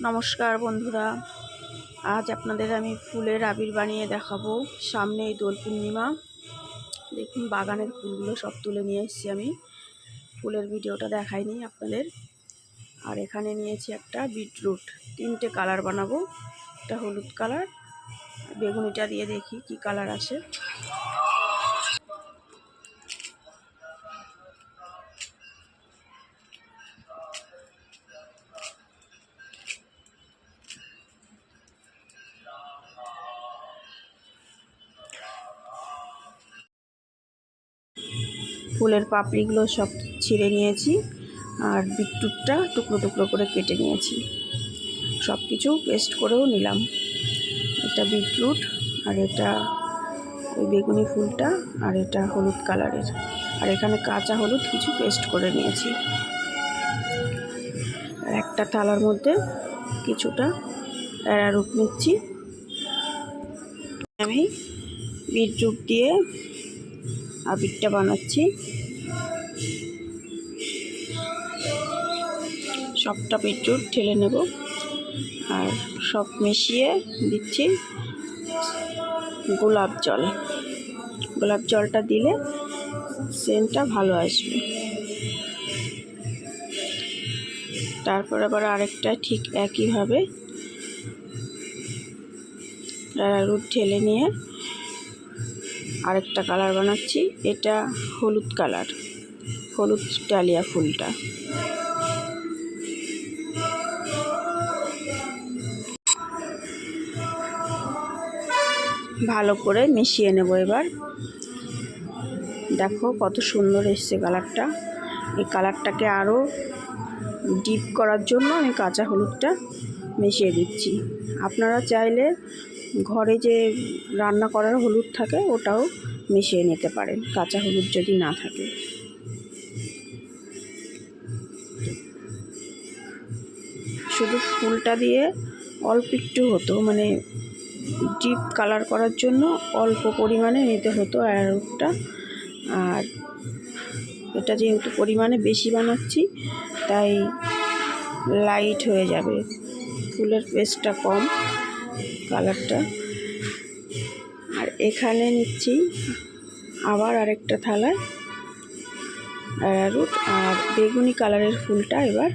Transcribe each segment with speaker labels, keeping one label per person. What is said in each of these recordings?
Speaker 1: নমস্কার বন্ধুরা, আজ আপনাদের আমি ফুলের আবির বানিয়ে দেখাবো। সামনেই দোল পূর্ণিমা। দেখুন বাগানের ফুলগুলো সব তুলে নিয়ে এসেছি আমি। ফুলের ভিডিওটা দেখাইনি আপনাদের। আর এখানে নিয়েছি একটা বিটরুট, 3টে কালার বানাবো। একটা হলুদ কালার, বেগুনিটা দিয়ে দেখি কি কালার আসে। ফুলের পাপড়িগুলো সব ছিঁড়ে নিয়েছি, আর বিটরুটটা টুকরো টুকরো করে কেটে নিয়েছি। সব কিছু পেস্ট করেও নিলাম। এটা বিটরুট, আর এটা ওই বেগুনি ফুলটা, আর এটা হলুদ কালারের। আর এখানে কাঁচা হলুদ কিছু পেস্ট করে নিয়েছি। আর একটা থালার মধ্যে কিছুটা অ্যারারুট নিচ্ছি। আমি বিটরুট দিয়ে আবিরটা বানাচ্ছি। সবটা বিটরুট ঢেলে নেব, আর সব মিশিয়ে দিচ্ছি গোলাপ জল। গোলাপ জলটা দিলে সেন্টটা ভালো আসবে। তারপর আবার আরেকটা ঠিক একইভাবে অ্যারারুট ঢেলে নিয়ে আরেকটা কালার বানাচ্ছি। এটা হলুদ কালার, হলুদ ডালিয়া ফুলটা। ভালো করে মিশিয়ে নেব এবার। দেখো কত সুন্দর এসছে কালারটা। এই কালারটাকে আরও ডিপ করার জন্য আমি কাঁচা হলুদটা মিশিয়ে দিচ্ছি। আপনারা চাইলে ঘরে যে রান্না করার হলুদ থাকে ওটাও মিশিয়ে নিতে পারেন, কাঁচা হলুদ যদি না থাকে। শুধু ফুলটা দিয়ে অল্প একটু হতো, মানে ডিপ কালার করার জন্য অল্প পরিমাণে নিতে হতো অ্যারারুটটা। আর এটা যেহেতু পরিমাণে বেশি বানাচ্ছি তাই লাইট হয়ে যাবে, ফুলের পেস্টটা কম, কালারটা। আর এখানে নিচ্ছি আবার আরেকটা থালায় অ্যারারুট আর বেগুনি কালারের ফুলটা এবার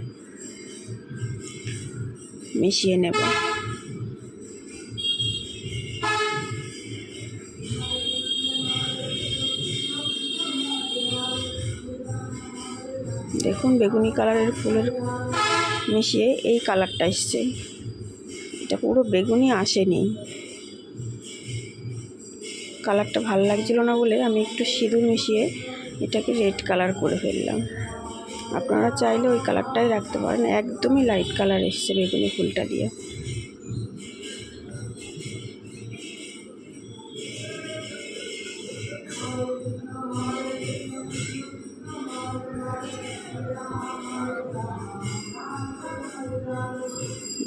Speaker 1: মিশিয়ে নেব। দেখুন বেগুনি কালারের ফুলের মিশিয়ে এই কালারটা এসছে। এটা পুরো বেগুনি আসেনি। কালারটা ভালো লাগছিল না বলে আমি একটু সিঁদুর মিশিয়ে এটাকে রেড কালার করে ফেললাম। আপনারা চাইলে ওই কালারটাই রাখতে পারেন। একদমই লাইট কালার এসছে বেগুনি ফুলটা দিয়ে।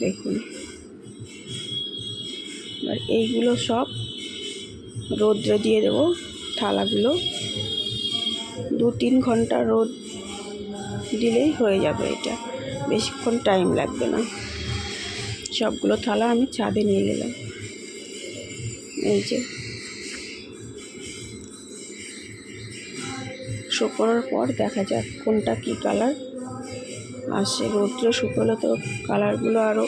Speaker 1: দেখুন এবার এইগুলো সব রোদ্রে দিয়ে দেবো। থালাগুলো 2-3 ঘন্টা রোদ দিলেই হয়ে যাবে। এটা বেশিক্ষণ টাইম লাগবে না। সবগুলো থালা আমি ছাদে নিয়ে গেলাম। এই যে শুকোনোর পর দেখা যাক কোনটা কি কালার আসে। রোদ্রে শুকোলে তো কালারগুলো আরও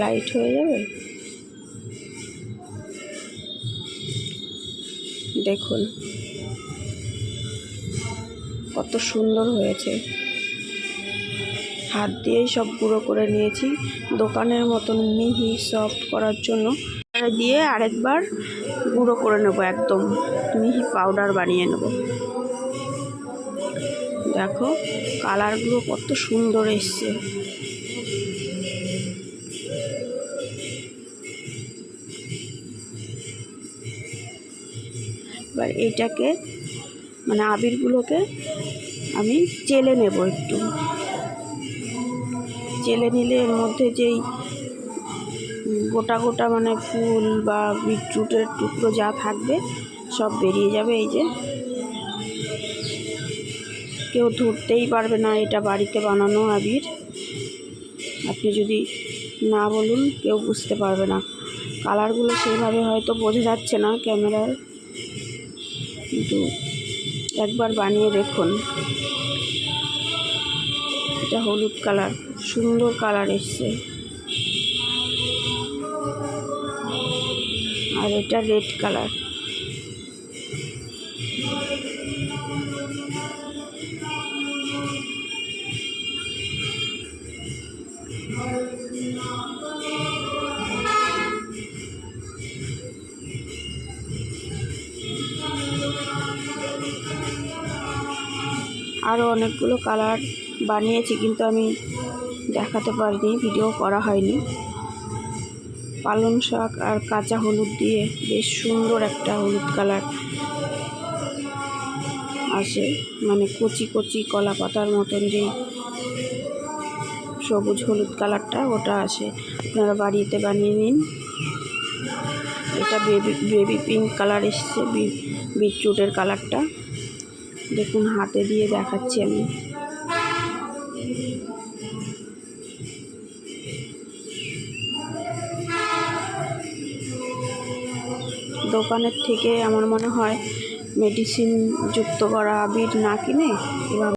Speaker 1: লাইট হয়ে যাবে। দেখুন কত সুন্দর হয়েছে। হাত দিয়েই সব গুঁড়ো করে নিয়েছি, দোকানের মতন মিহি সফট করার জন্য দিয়ে আরেকবার গুঁড়ো করে নেব, একদম মিহি পাউডার বানিয়ে নেব। দেখো কালারগুলো কত সুন্দর এসছে। এবার এইটাকে মানে আবিরগুলোকে আমি চেলে নেব। একটু চেলে নিলে এর মধ্যে যেই গোটা গোটা মানে ফুল বা বিটরুটের টুকরো যা থাকবে সব বেরিয়ে যাবে। এই যে কেউ ধরতেই পারবে না এটা বাড়িতে বানানো আবির। আপনি যদি না বলুন কেউ বুঝতে পারবে না। কালারগুলো সেইভাবে হয়তো বোঝা যাচ্ছে না ক্যামেরার, কিন্তু একবার বানিয়ে দেখুন। এটা হলুদ কালার, সুন্দর কালার এসছে। আর এটা রেড কালার। আরও অনেকগুলো কালার বানিয়েছি, কিন্তু আমি দেখাতে পারিনি, ভিডিও করা হয়নি। পালং শাক আর কাঁচা হলুদ দিয়ে বেশ সুন্দর একটা হলুদ কালার আসে, মানে কচি কচি কলা পাতার মতন যেই সবুজ হলুদ কালারটা, ওটা আসে। আপনারা বাড়িতে বানিয়ে নিন। এটা বেবি পিঙ্ক কালার এসছে, বিটরুটের কালারটা। দেখুন হাতে দিয়ে দেখাচ্ছি আমি। দোকানের থেকে আমার মনে হয় মেডিসিন যুক্ত করা আবির না কিনে এভাবে